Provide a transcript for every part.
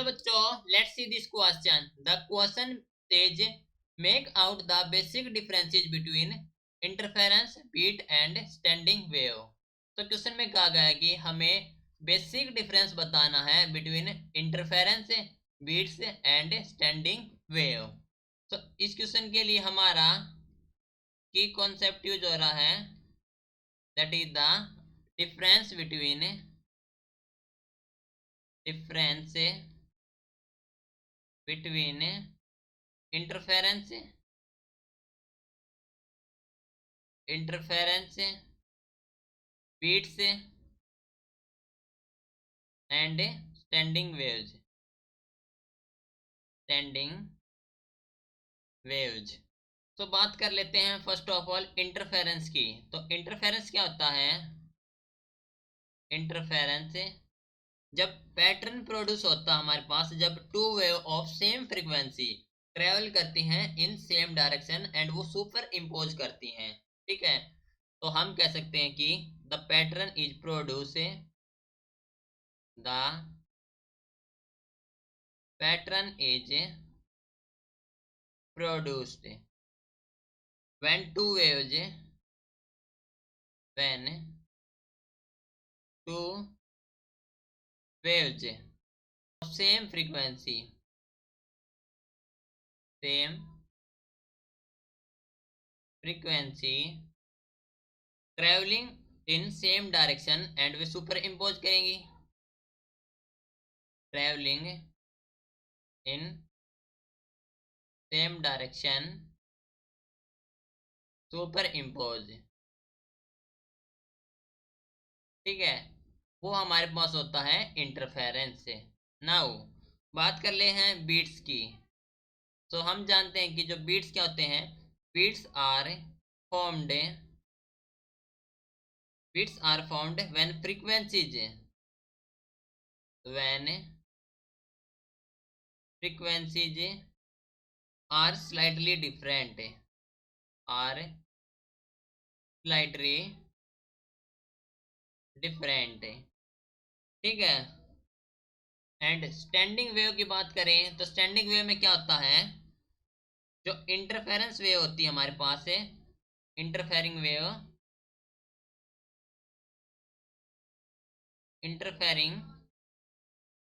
बच्चों, let's see this question. The question says make out the basic differences between interference, beat and standing wave. तो question में कहा गया है कि हमें बेसिक डिफरेंस बताना है between interference, beats and standing wave. तो इस क्वेश्चन के लिए हमारा की कॉन्सेप्ट यूज हो रहा है, that is the difference between interference beats and standing waves. तो बात कर लेते हैं फर्स्ट ऑफ ऑल इंटरफेरेंस की. तो इंटरफेरेंस क्या होता है? इंटरफेरेंस जब पैटर्न प्रोड्यूस होता है हमारे पास, जब two wave of same frequency travel करती हैं इन सेम डायरेक्शन एंड वो सुपर इम्पोज करती हैं. ठीक है, तो हम कह सकते हैं कि the pattern is produce produced when two waves of same frequency traveling in same direction and वे सुपर इम्पोज करेंगी. Travelling in same direction superimpose. ठीक है, वो हमारे पास होता है इंटरफेरेंस से. नाउ बात कर ले हैं बीट्स की. तो हम जानते हैं कि जो बीट्स क्या होते हैं, beats are found when frequencies are slightly different. ठीक है. एंड स्टैंडिंग वेव की बात करें तो स्टैंडिंग वेव में क्या होता है, जो इंटरफेरेंस वेव होती है हमारे पास है, interfering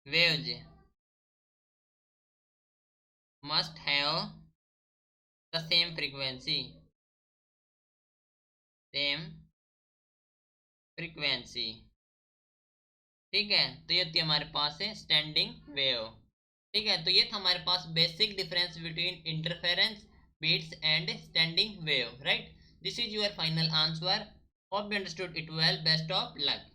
waves must have the same frequency. ठीक है, तो ये थी हमारे पास है स्टैंडिंग वेव. ठीक है, तो ये था हमारे पास basic difference between interference, beats and standing wave. Right, this is your final answer. Hope you understood it well. Best of luck.